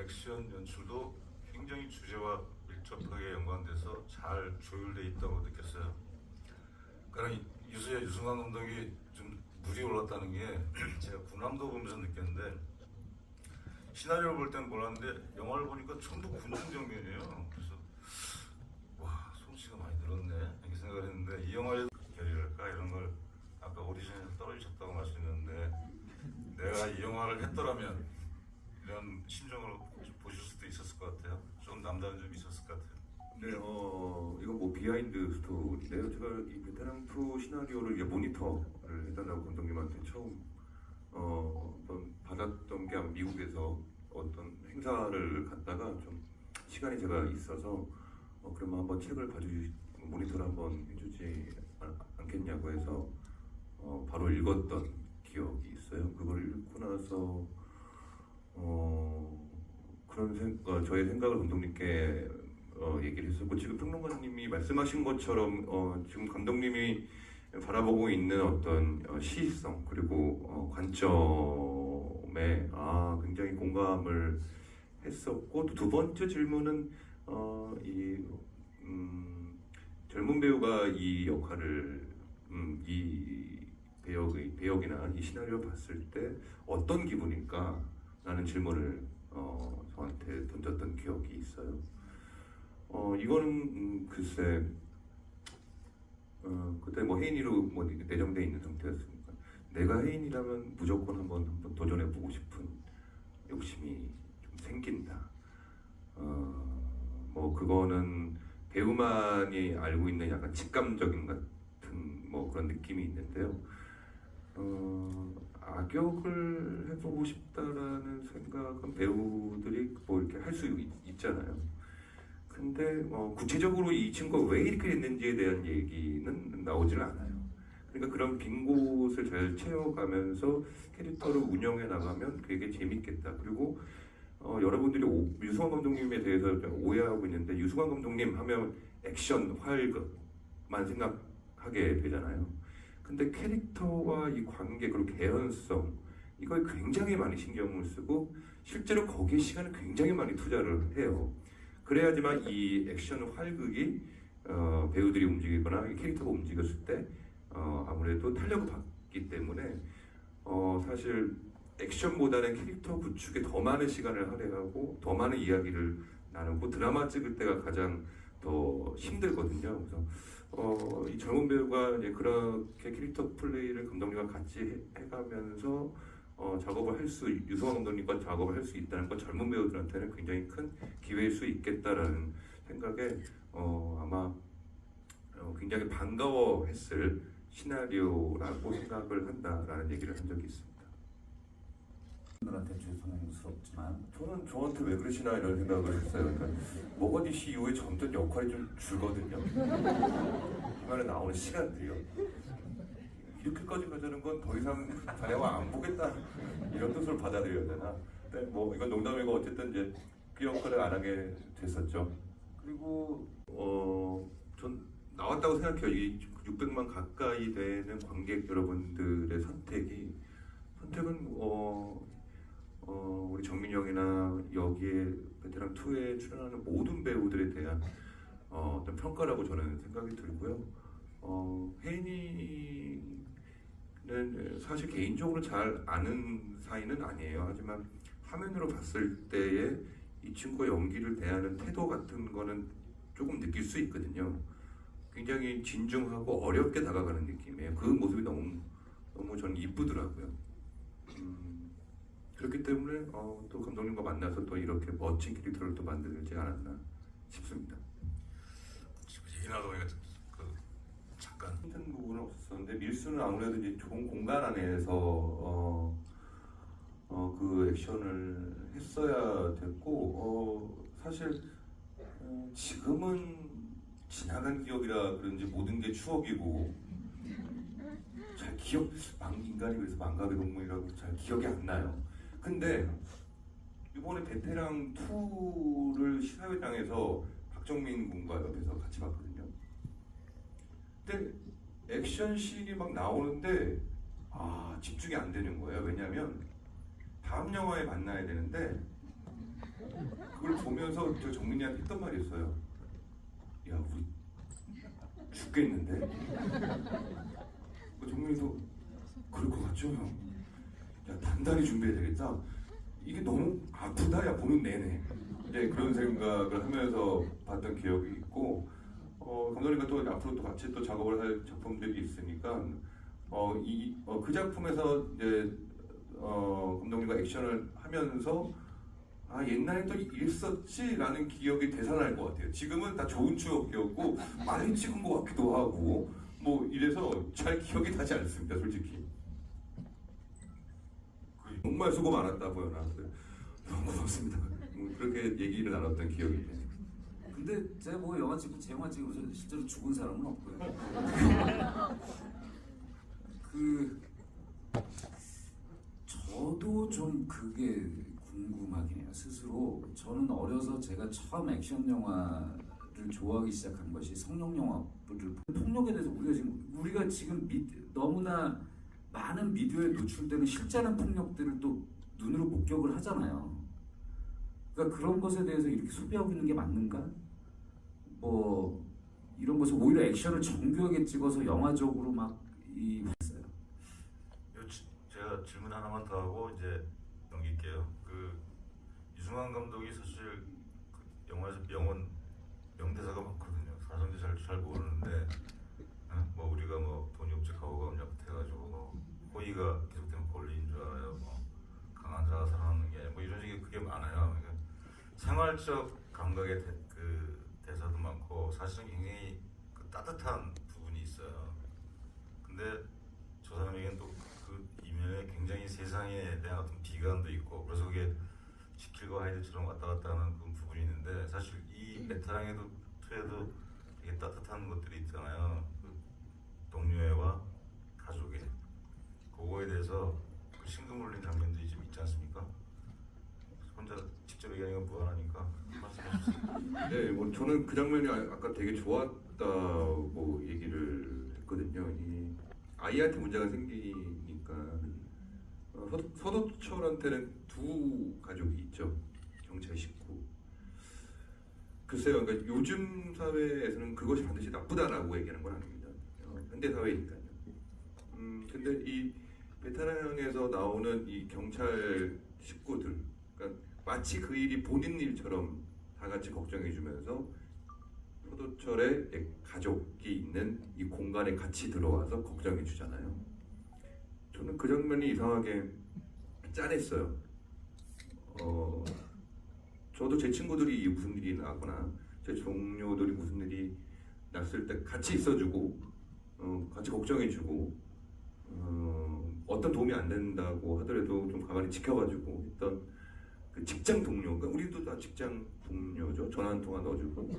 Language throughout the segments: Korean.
액션 연출도 굉장히 주제와 밀접하게 연관돼서 잘 조율돼 있다고 느꼈어요. 그러니까 유승환 감독이 좀 물이 올랐다는 게 제가 군함도 보면서 느꼈는데, 시나리오를 볼 때는 몰랐는데 영화를 보니까 전부 군중 장면이에요. 그래서 와, 솜씨가 많이 늘었네 이렇게 생각을 했는데, 이 영화의 결이랄까 이런 걸 아까 오디션에서 떨어지셨다고 말씀드렸는데, 내가 이 영화를 했더라면 이런 심정으로 좀 보실 수도 있었을 것 같아요. 좀 남다른 점이 있었을 것 같아요. 네, 이건 뭐 비하인드 스토리인데요. 제가 이 베테랑 2 시나리오를 이제 모니터를 해달라고 감독님한테 처음 어떤 받았던 게 미국에서 어떤 행사를 갔다가 좀 시간이 제가 있어서 그러면 한번 책을 모니터를 한번 해주지 않겠냐고 해서 바로 읽었던 기억이 있어요. 그걸 읽고 나서 저의 생각을 감독님께 얘기를 했었고, 지금 평론가님이 말씀하신 것처럼 지금 감독님이 바라보고 있는 어떤 시의성 그리고 관점에 굉장히 공감을 했었고, 또 두 번째 질문은 젊은 배우가 이 역할을 이 배역이나 이 시나리오를 봤을 때 어떤 기분일까? 라는 질문을 저한테 던졌던 기억이 있어요. 이거는 글쎄 그때 뭐 혜인이로 내정돼 있는 상태였으니까 내가 혜인이라면 무조건 한번 도전해보고 싶은 욕심이 좀 생긴다. 뭐 그거는 배우만이 알고 있는 약간 직감적인 같은 뭐 그런 느낌이 있는데요. 악역을 해보고 싶다라는 생각은 배우들이 뭐 이렇게 할 수 있잖아요. 근데 구체적으로 이 친구가 왜 이렇게 됐는지에 대한 얘기는 나오지는 않아요. 그러니까 그런 빈 곳을 잘 채워가면서 캐릭터를 운영해 나가면 되게 재밌겠다. 그리고 여러분들이 유승환 감독님에 대해서 오해하고 있는데, 유승환 감독님 하면 액션, 활극만 생각하게 되잖아요. 근데 캐릭터와 이 관계 그리고 개연성, 이걸 굉장히 많이 신경을 쓰고 실제로 거기에 시간을 굉장히 많이 투자를 해요. 그래야지만 이 액션 활극이 배우들이 움직이거나 캐릭터가 움직였을 때 아무래도 탄력을 받기 때문에 사실 액션보다는 캐릭터 구축에 더 많은 시간을 할애하고 더 많은 이야기를 나누고 드라마 찍을 때가 가장 더 힘들거든요. 그래서 이 젊은 배우가 이제 그렇게 캐릭터 플레이를 감독님과 같이 해가면서 유승환 감독님과 작업을 할 수 있다는 건 젊은 배우들한테는 굉장히 큰 기회일 수 있겠다라는 생각에 아마 굉장히 반가워했을 시나리오라고 생각을 한다라는 얘기를 한 적이 있습니다. 분들한테 죄송스럽지만 저한테 왜 그러시나 이런 생각을 했어요. 그러니까 모가디시 이후에 점점 역할이 좀 줄거든요. 화면에 나오는 시간들이요. 이렇게까지 가자는 건 더 이상 자네와 안 보겠다 이런 뜻으로 받아들여야 되나? 근데 뭐 이건 농담이고 어쨌든 이제 그 역할을 안 하게 됐었죠. 그리고 전 나왔다고 생각해요. 이 600만 가까이 되는 관객 여러분들의 선택은 우리 정민이 형이나 여기에 베테랑 2에 출연하는 모든 배우들에 대한 어떤 평가라고 저는 생각이 들고요. 혜인이는 사실 개인적으로 잘 아는 사이는 아니에요. 하지만 화면으로 봤을 때에 이 친구의 연기를 대하는 태도 같은 거는 조금 느낄 수 있거든요. 굉장히 진중하고 어렵게 다가가는 느낌이에요. 그 모습이 너무 저는 이쁘더라고요. 그렇기 때문에 또 감독님과 만나서 또 이렇게 멋진 캐릭터를 또 만들지 않았나 싶습니다. 지금 얘기 나도니까 잠깐 힘든 부분은 없었는데, 밀수는 아무래도 이제 좋은 공간 안에서 그 액션을 했어야 됐고, 사실 지금은 지나간 기억이라 그런지 모든 게 추억이고 잘 인간이 그래서 망각의 동물이라고 잘 기억이 안 나요. 근데 이번에 베테랑 2를 시사회장에서 박정민 군과 옆에서 같이 봤거든요. 근데 액션 씬이 막 나오는데 집중이 안 되는 거예요. 왜냐면 다음 영화에 만나야 되는데 그걸 보면서 저 정민이한테 했던 말이 있어요. 야 우리 죽겠는데? 정민이도 그럴 것 같죠 형? 야 단단히 준비해야 되겠다. 이게 너무 아프다 야 보는 내내. 이제 그런 생각을 하면서 봤던 기억이 있고 감독님과 또 앞으로 또 같이 또 작업을 할 작품들이 있으니까 그 작품에서 이제 감독님과 액션을 하면서 아 옛날에 또 이랬었지라는 기억이 되살아날 것 같아요. 지금은 다 좋은 추억이었고 많이 찍은 것 같기도 하고 뭐 이래서 잘 기억이 나지 않습니다, 솔직히. 정말 수고 많았다고요, 나한테. 너무 고맙습니다. 그렇게 얘기를 나눴던 기억이 있네요. 근데 제가 뭐 영화 찍고 제 영화 찍으면서 실제로 죽은 사람은 없고요. 저도 좀 그게 궁금하긴 해요. 스스로 저는 어려서 제가 처음 액션 영화를 좋아하기 시작한 것이 성룡 영화를 폭력에 대해서 우리가 지금 너무나 많은 미디어에 노출되는 실제는 폭력들을 또 눈으로 목격을 하잖아요. 그러니까 그런 것에 대해서 이렇게 소비하고 있는 게 맞는가? 뭐 이런 것을 오히려 액션을 정교하게 찍어서 영화적으로 했어요. 제가 질문 하나만 더 하고 이제 넘길게요. 유승환 감독이 사실 그 영화에서 명대사가 많거든요. 사람들이 잘 모르는데 뭐 우리가 뭐 돈이 없직하고 엄약해가지고 호의가 계속되면 권리인 줄 알아요. 뭐 강한 자가 살아남는 게 뭐 이런 식의 그게 많아요. 그러니까 생활적 감각의 대사도 많고 사실은 굉장히 따뜻한 부분이 있어요. 근데 저 사람에게는 또 그 이면에 굉장히 세상에 대한 어떤 비관도 있고 그래서 그게 지킬과 하이드처럼 왔다 갔다 하는 그런 부분이 있는데 사실 이 베테랑에도 투에도 되게 따뜻한 것들이 있잖아요. 동료애와 가족애 그거에 대해서 심금 울린 장면들이 좀 있지 않습니까? 혼자 직접 얘기하는 건 무한하니까 말씀해 주세요. 네, 뭐 저는 그 장면이 아까 되게 좋았다고 얘기를 했거든요. 이 아이한테 문제가 생기니까 서도철한테는 두 가족이 있죠. 경찰 식구. 글쎄요, 그러니까 요즘 사회에서는 그것이 반드시 나쁘다라고 얘기하는 건 아닙니다. 현대 사회니까요. 근데 이 베테랑에서 나오는 이 경찰 식구들, 그러니까 마치 그 일이 본인 일처럼 다 같이 걱정해주면서 서도철의 가족이 있는 이 공간에 같이 들어와서 걱정해주잖아요. 저는 그 장면이 이상하게 짠했어요. 저도 제 친구들이 무슨 일이 나거나 제 동료들이 무슨 일이 났을 때 같이 있어주고 같이 걱정해주고 어떤 도움이 안 된다고 하더라도 좀 가만히 지켜봐주고 했던 그 직장 동료, 그러니까 우리도 다 직장 동료죠. 전화 한 통화 넣어주고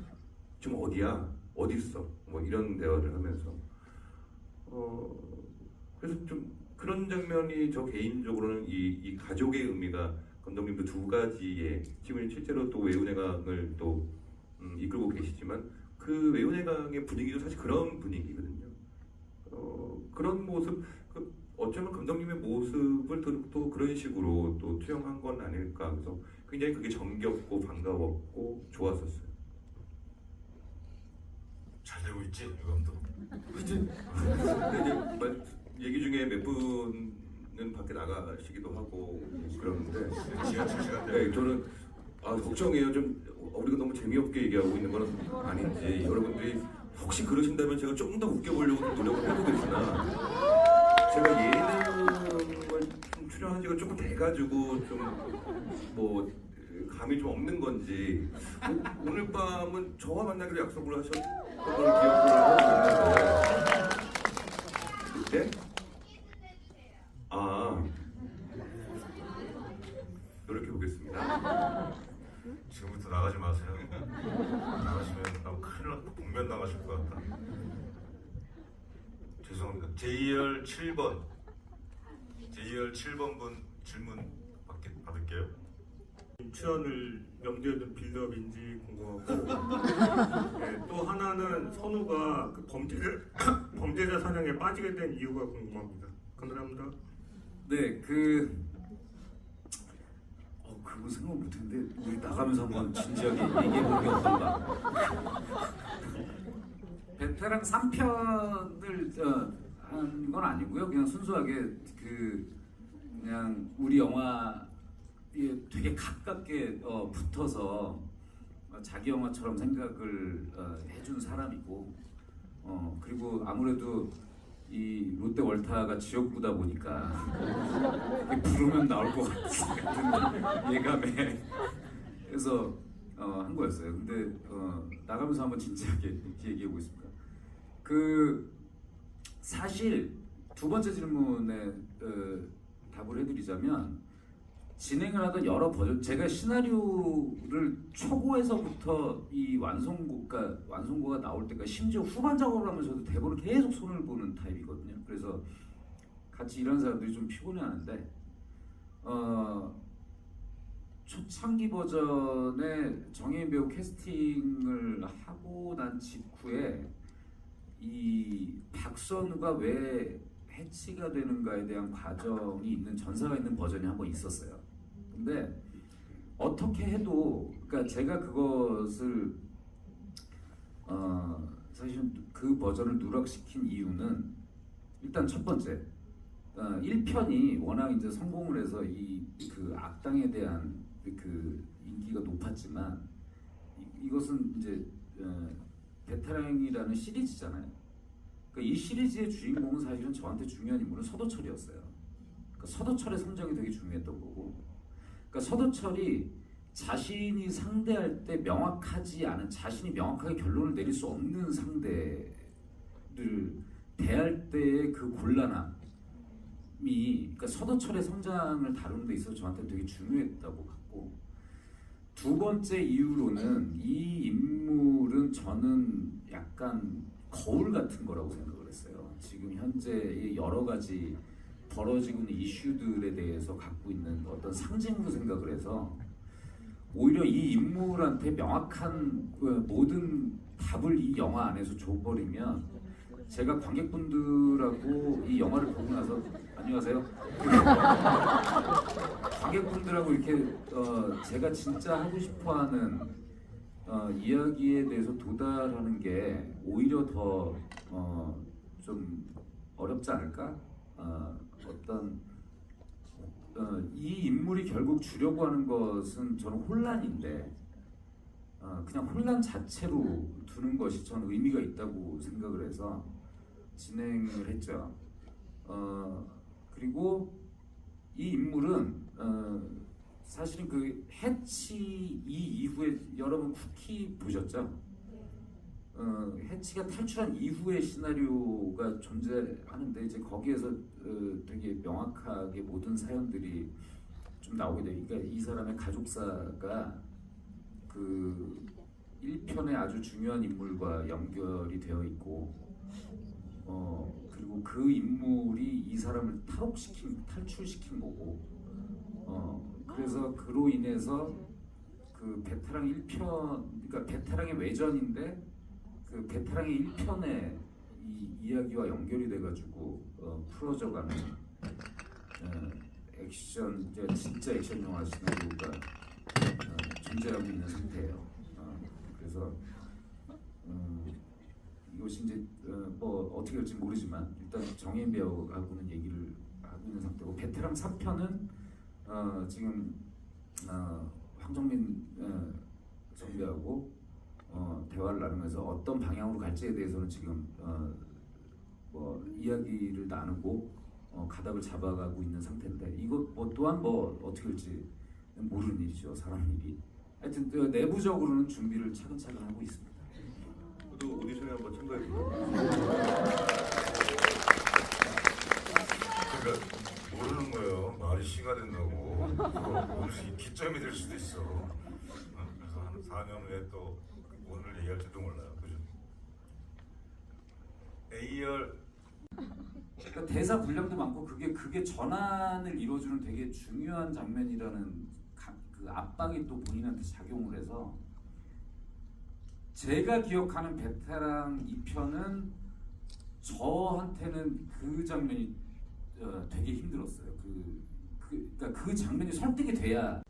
지금 어디야? 어디 있어? 뭐 이런 대화를 하면서 그래서 좀 그런 장면이 저 개인적으로는 이 가족의 의미가 감독님도 두 가지의 지금 실제로 또 외운의 강을 또 이끌고 계시지만 그 외운의 강의 분위기도 사실 그런 분위기거든요. 그런 모습 어쩌면 감독님의 모습을 또 그런 식으로 또 투영한 건 아닐까. 그래서 굉장히 그게 정겹고 반가웠고 좋았었어요. 잘 되고 있지 이 감독. 근데 이제 얘기 중에 몇 분은 밖에 나가시기도 하고 그러는데 지하철 시간 네, 저는 걱정해요. 좀 우리가 너무 재미없게 얘기하고 있는 건 아닌지 여러분들이 혹시 그러신다면 제가 조금 더 웃겨보려고 노력을 해보겠으나 제가 예능을 좀 출연한 지가 조금 돼가지고 좀 뭐 감이 좀 없는 건지 오늘 밤은 저와 만나기로 약속을 하셨던 걸 기억을 하고 있는데 네? 노력해보겠습니다. 지금부터 나가지 마세요. 나가시면 큰일 나 공면 나가실 것 같다. 죄송합니다. 제이열 7번 분 질문 받을게요. 출연을 염두에 둔 빌드업인지 궁금하고 네, 또 하나는 선우가 그 범죄자 사냥에 빠지게 된 이유가 궁금합니다. 감사합니다. 네, 그거 생각 못했는데 우리 나가면서 한번 진지하게 얘기해보는 게 어떤가. 베테랑 3편을 한 건 아니고요. 그냥 순수하게 그냥 우리 영화에 되게 가깝게 붙어서 자기 영화처럼 생각을 해준 사람이고, 그리고 아무래도 이 롯데 월타가 지역구다 보니까 부르면 나올 것 같은 예감에 그래서 한 거였어요. 근데 나가면서 한번 진지하게 얘기해 보겠습니다. 사실 두 번째 질문에 답을 해드리자면, 진행을 하던 여러 버전, 제가 시나리오를 초고에서부터 이 완성고가 나올 때까지, 심지어 후반 작업을 하면서도 대본을 계속 손을 보는 타입이거든요. 그래서 같이 일하는 사람들이 좀 피곤해하는데, 초창기 버전에 정혜인 배우 캐스팅을 하고 난 직후에 이 박선우가 왜 해치가 되는가에 대한 과정이 있는 전사가 있는 버전이 한 번 있었어요. 근데 어떻게 해도, 그러니까 제가 그것을 사실은 그 버전을 누락시킨 이유는, 일단 첫 번째, 1편이 워낙 이제 성공을 해서 그 악당에 대한 그 인기가 높았지만, 이것은 이제 베테랑이라는 시리즈잖아요. 그러니까 이 시리즈의 주인공은 사실은 저한테 중요한 인물은 서도철이었어요. 그러니까 서도철의 성장이 되게 중요했던 거고, 그러니까 서도철이 자신이 상대할 때 명확하지 않은, 자신이 명확하게 결론을 내릴 수 없는 상대를 대할 때의 그 곤란함이, 그러니까 서도철의 성장을 다루는 데 있어서 저한테 되게 중요했다고 봤고, 두 번째 이유로는 이 인물은 저는 약간 거울 같은 거라고 생각을 했어요. 지금 현재의 여러 가지 벌어지고 있는 이슈들에 대해서 갖고 있는 어떤 상징으로 생각을 해서, 오히려 이 인물한테 명확한 모든 답을 이 영화 안에서 줘버리면, 제가 관객분들하고 이 영화를 보고 나서, 안녕하세요. 관객분들하고 이렇게 제가 진짜 하고 싶어하는 이야기에 대해서 도달하는 게 오히려 더 좀 어렵지 않을까? 이 인물이 결국 주려고 하는 것은 저는 혼란인데, 그냥 혼란 자체로 두는 것이 저는 의미가 있다고 생각을 해서 진행을 했죠. 그리고 이 인물은 사실은 그 해치 이후에, 여러분 쿠키 보셨죠? 해치가 탈출한 이후의 시나리오가 존재하는데, 이제 거기에서 되게 명확하게 모든 사연들이 좀 나오게 돼요. 그러니까 이 사람의 가족사가 그 1편의 아주 중요한 인물과 연결이 되어 있고, 그리고 그 인물이 이 사람을 탈출시킨 거고, 그래서 그로 인해서 그 베테랑 1편, 그러니까 베테랑의 외전인데 그 베테랑의 1편의 이 이야기와 연결이 돼가지고 풀어져가는 액션, 진짜 액션 영화 시나리오가 존재하고 있는 상태예요. 그래서 이것이 이제 뭐 어떻게 될지 모르지만, 일단 정혜인 배우하고는 얘기를 하고 있는 상태고, 베테랑 3편은 지금 황정민 선배하고 대화를 나누면서 어떤 방향으로 갈지에 대해서는 지금 뭐 이야기를 나누고 가닥을 잡아가고 있는 상태인데, 이거 뭐 또한 뭐 어떻게 될지 모르는 일이죠, 사람 일이. 하여튼 내부적으로는 준비를 차근차근 하고 있습니다. 저도 오디션에 한번 참가해볼게요. 그러니까 모르는 거예요. 말이 시가 된다고. 오늘 기점이 될 수도 있어. 그래서 한 4년 후에 또 오늘 얘기할지도 몰라요. 그죠? A열 그러니까 대사 분량도 많고, 그게 전환을 이루어주는 되게 중요한 장면이라는 그 압박이 또 본인한테 작용을 해서, 제가 기억하는 베테랑 2편은 저한테는 그 장면이 되게 힘들었어요. 그러니까 그 장면이 설득이 돼야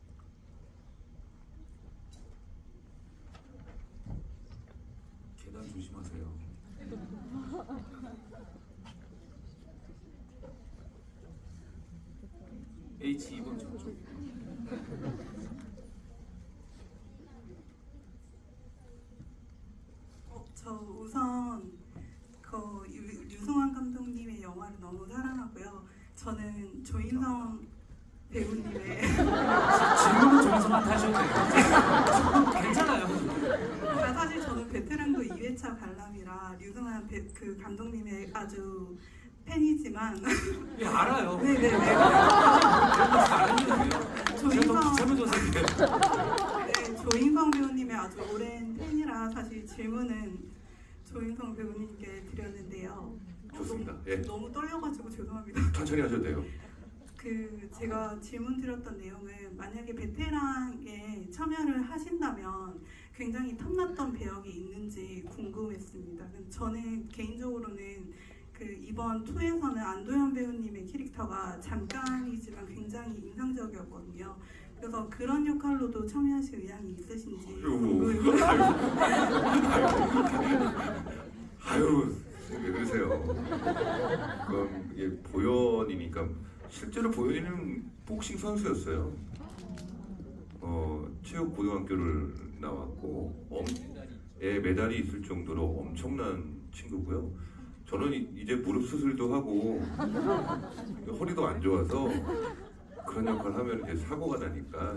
조인성 배우님의 질문은 조인성한테 하셔도 돼요. 괜찮아요. 사실 저는 베테랑도 2회차 관람이라 류승환 그 감독님의 아주 팬이지만 예, 알아요. 네네네. 조인성 설문조사인데요. 네, 조인성 배우님의 아주 오랜 팬이라 사실 질문은 조인성 배우님께 드렸는데요. 좋습니다. 예. 너무 떨려가지고 죄송합니다. 천천히 하셔도 돼요. 그 제가 질문 드렸던 내용은 만약에 베테랑에 참여를 하신다면 굉장히 탐났던 배역이 있는지 궁금했습니다. 저는 개인적으로는 그 이번 2에서는 안도현 배우님의 캐릭터가 잠깐이지만 굉장히 인상적이었거든요. 그래서 그런 역할로도 참여하실 의향이 있으신지 궁금해요. 아유, 왜 그러세요? 그럼 이게 보현이니까 실제로 보현이는 복싱 선수였어요. 체육 고등학교를 나왔고 메달이 있을 정도로 엄청난 친구고요. 저는 이제 무릎 수술도 하고 허리도 안 좋아서 그런 역할 하면 이제 사고가 나니까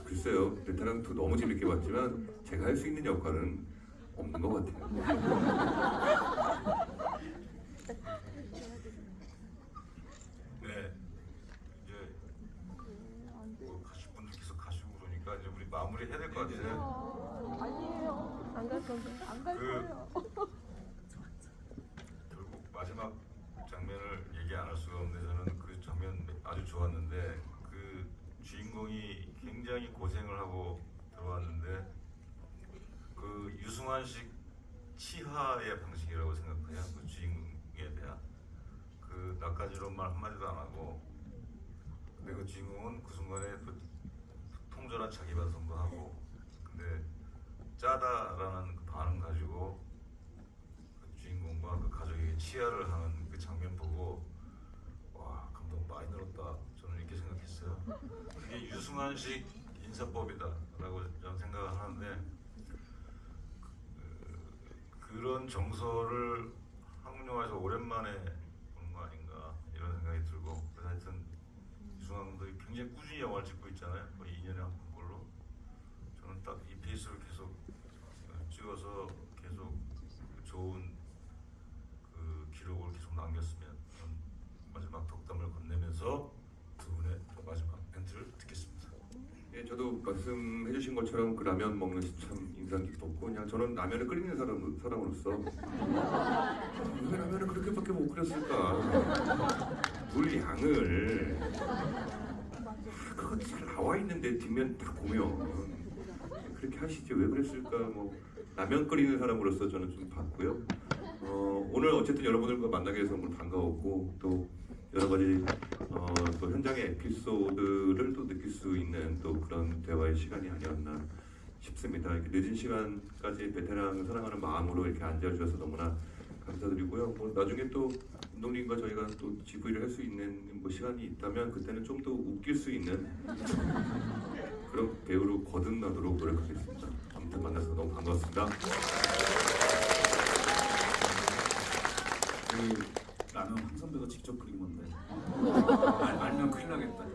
글쎄요. 베테랑도 너무 재밌게 봤지만 제가 할 수 있는 역할은 없는 것 같아요. 네, 이제 뭐 가실 분들 계속 가시고 그러니까 이제 우리 마무리 해야 될 것 같아요. 아니에요. 안 갈 건데. 안 갈 거예요. 결국 마지막 장면을 얘기 안 할 수가 없는데 저는 그 장면 아주 좋았는데 그 주인공이 굉장히 고생을 하고 들어왔는데 그 유승환식 치하의 방식이라고 생각해요. 그 주인공에 대한 그 나까지로 말 한마디도 안 하고 근데 그 주인공은 그 순간에 그 통절한 자기 반성도 하고 근데 짜다라는 그 반응 가지고 그 주인공과 그 가족에게 치하를 하는 그 장면 보고 와 감동 많이 늘었다 저는 이렇게 생각했어요. 그게 유승환식 인사법이다라고 저는 생각을 하는데 그런 정서를 한국 영화에서 오랜만에 보는 거 아닌가 이런 생각이 들고 그래서 하여튼 유승환 감독이 굉장히 꾸준히 영화를 찍고 있잖아요. 거의 2년에 한 걸로 저는 딱 이 페이스를 계속 찍어서 계속 좋은 그 기록을 계속 남겼으면 저는 마지막 덕담을 건네면서 두 분의 마지막 멘트를 듣겠습니다. 예, 저도 말씀해주신 것처럼 그 라면 먹는 시 참 인상 깊었고 그냥 저는 라면을 끓이는 사람으로서 왜 라면을 그렇게밖에 못 끓였을까? 물 양을 그거 잘 나와 있는데 뒷면 딱 보면 그렇게 하시지 왜 그랬을까? 뭐 라면 끓이는 사람으로서 저는 좀 봤고요. 오늘 어쨌든 여러분들과 만나게 돼서 너무 반가웠고 또 여러 가지 또 현장의 에피소드를 또 느낄 수 있는 또 그런 대화의 시간이 아니었나 싶습니다. 이렇게 늦은 시간까지 베테랑을 사랑하는 마음으로 이렇게 앉아주셔서 너무나 감사드리고요. 뭐 나중에 또 감독님과 저희가 또 GV를 할 수 있는 뭐 시간이 있다면 그때는 좀 더 웃길 수 있는 그런 배우로 거듭나도록 노력하겠습니다. 아무튼 만나서 너무 반가웠습니다. 라면 황 선배가 직접 끓인 건데 알면 큰일 나겠다.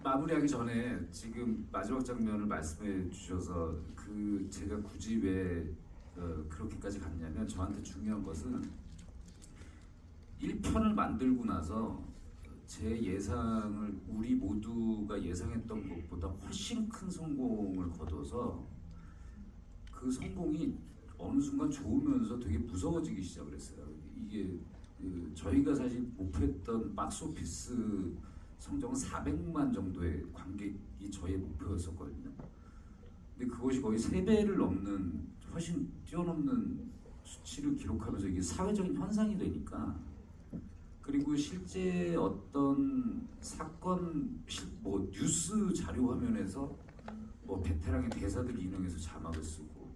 마무리하기 전에 지금 마지막 장면을 말씀해 주셔서 그 제가 굳이 왜 그렇게까지 갔냐면 저한테 중요한 것은 1편을 만들고 나서 제 예상을 우리 모두가 예상했던 것보다 훨씬 큰 성공을 거둬서 그 성공이 어느 순간 좋으면서 되게 무서워지기 시작을 했어요. 이게 저희가 사실 목표했던 박스오피스 성적은 400만 정도의 관객이 저희의 목표였었거든요. 근데 그것이 거의 3배를 넘는 훨씬 뛰어넘는 수치를 기록하면서 이게 사회적인 현상이 되니까 그리고 실제 어떤 사건 뭐 뉴스 자료 화면에서 뭐 베테랑의 대사들 인용해서 자막을 쓰고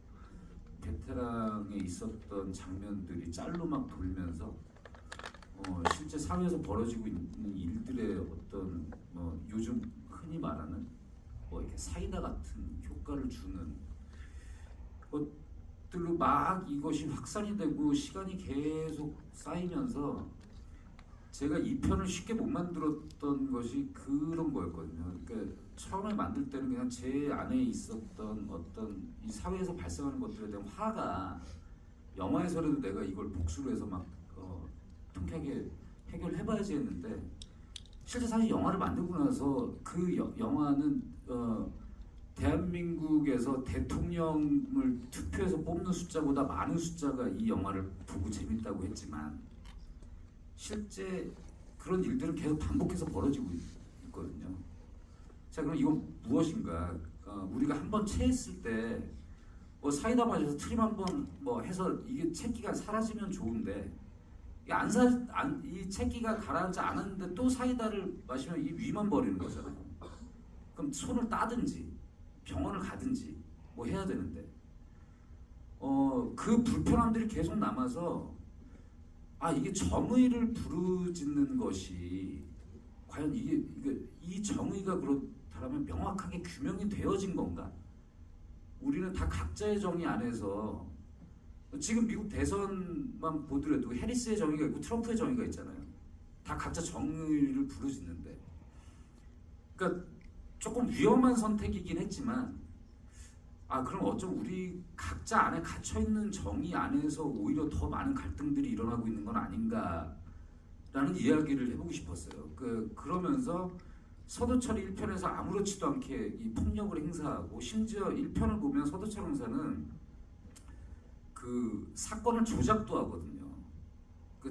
베테랑에 있었던 장면들이 짤로 막 돌면서 실제 사회에서 벌어지고 있는 일들의 어떤 뭐 요즘 흔히 말하는 뭐 이렇게 사이다 같은 효과를 주는 것들로 막 이것이 확산이 되고 시간이 계속 쌓이면서 제가 이 편을 쉽게 못 만들었던 것이 그런 거였거든요. 그러니까 처음에 만들 때는 그냥 제 안에 있었던 어떤 이 사회에서 발생하는 것들에 대한 화가 영화에서라도 내가 이걸 복수로 해서 막 통쾌하게 해결해봐야지 했는데 실제 사실 영화를 만들고 나서 그 영화는 대한민국에서 대통령을 투표해서 뽑는 숫자보다 많은 숫자가 이 영화를 보고 재밌다고 했지만 실제 그런 일들은 계속 반복해서 벌어지고 있거든요. 자, 그럼 이건 무엇인가? 우리가 한번 체했을 때 뭐 사이다 마셔서 트림 한번 뭐 해서 이게 채기가 사라지면 좋은데 이 채기가 가라앉지 않았는데 또 사이다를 마시면 이 위만 버리는 거잖아요. 그럼 손을 따든지 병원을 가든지 뭐 해야 되는데 그 불편함들이 계속 남아서 이게 정의를 부르짖는 것이 과연 이 정의가 그렇다면 명확하게 규명이 되어진 건가? 우리는 다 각자의 정의 안에서 지금 미국 대선만 보더라도 해리스의 정의가 있고 트럼프의 정의가 있잖아요. 다 각자 정의를 부르짖는데, 그러니까 조금 위험한 선택이긴 했지만, 그럼 어쩜 우리 각자 안에 갇혀 있는 정의 안에서 오히려 더 많은 갈등들이 일어나고 있는 건 아닌가라는 이야기를 해보고 싶었어요. 그러면서 서도철이 1편에서 아무렇지도 않게 이 폭력을 행사하고 심지어 1편을 보면 서도철 형사는 그 사건을 조작도 하거든요.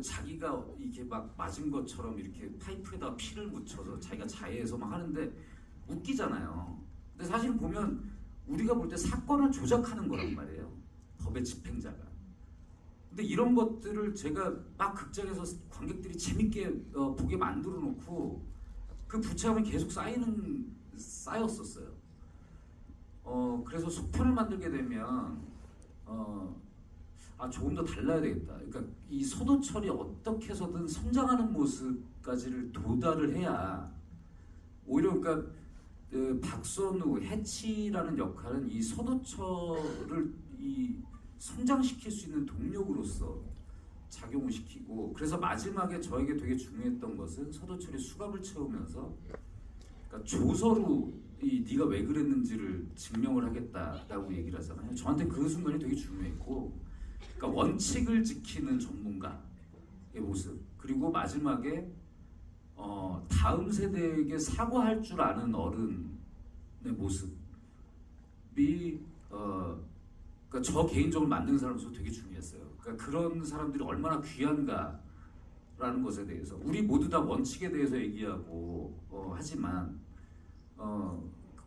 자기가 이게 막 맞은 것처럼 이렇게 파이프에다 피를 묻혀서 자기가 자해해서 막 하는데 웃기잖아요. 근데 사실 보면 우리가 볼 때 사건을 조작하는 거란 말이에요. 법의 집행자가. 근데 이런 것들을 제가 막 극장에서 관객들이 재밌게 보게 만들어 놓고 그 부채감이 계속 쌓였었어요. 그래서 속편을 만들게 되면 조금 더 달라야 되겠다. 그러니까 이 서도철이 어떻게 해서든 성장하는 모습까지를 도달을 해야 오히려 그러니까 박선우, 해치라는 역할은 이 서도철을 이 성장시킬 수 있는 동력으로서 작용을 시키고, 그래서 마지막에 저에게 되게 중요했던 것은 서도철이 수갑을 채우면서 그러니까 조서로 네가 왜 그랬는지를 증명을 하겠다라고 얘기를 하잖아요. 저한테 그 순간이 되게 중요했고, 그러니까 원칙을 지키는 전문가의 모습, 그리고 마지막에 다음 세대에게 사과할 줄 아는 어른의 모습이 그러니까 저 개인적으로 만든 사람으로서 되게 중요했어요. 그러니까 그런 사람들이 얼마나 귀한가라는 것에 대해서 우리 모두 다 원칙에 대해서 얘기하고 하지만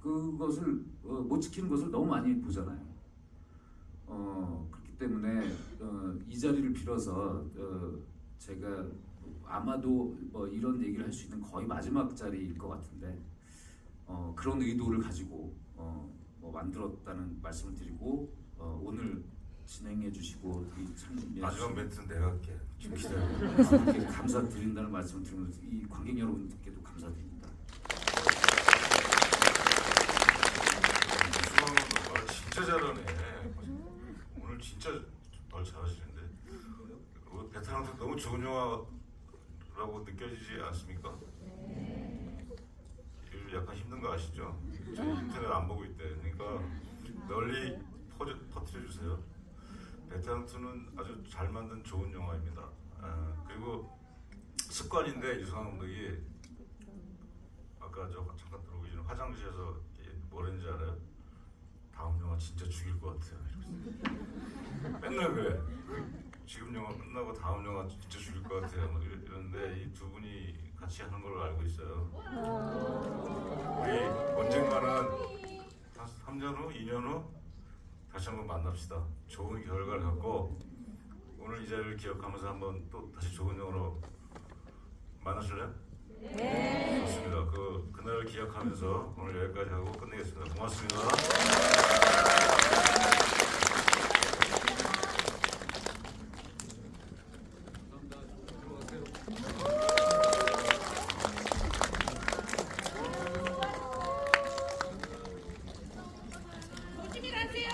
그것을 못 지키는 것을 너무 많이 보잖아요. 그렇기 때문에 이 자리를 빌어서 제가 아마도 이런 얘기를 할 수 있는 거의 마지막 자리일 것 같은데 그런 의도를 가지고 만들었다는 말씀을 드리고 오늘 진행해 주시고 마지막 멘트는 내가 할게. 좀 기다려. 이렇게 감사드린다는 말씀을 드리면서 이 관객 여러분들께도 감사드립니다. 수강은 말 진짜 잘하네. 오늘 진짜 말 잘하시는데. 베테랑도 너무 좋은 영화라고 느껴지지 않습니까? 약간 힘든 거 아시죠? 저 인터넷 안 보고 있대. 그러니까 널리 퍼뜨려 주세요. 베테랑2는 아주 잘 만든 좋은 영화입니다. 그리고 습관인데 유승환 감독이 아까 저 잠깐 들어오기 전에 화장실에서 뭘 했는지 알아요? 다음 영화 진짜 죽일 것 같아요. 맨날 그래. 지금 영화 끝나고 다음 영화 진짜 죽일 것 같아요. 이러는데 이 두 분이 같이 하는 걸로 알고 있어요. 우리 언젠가는 3년 후, 2년 후 다시 한번 만납시다. 좋은 결과를 갖고 오늘 이 자리를 기억하면서 한번 또 다시 좋은 영화로 만나실래요? 네. 좋습니다. 그날을 기억하면서 오늘 여기까지 하고 끝내겠습니다. 고맙습니다. 조심히 가세요.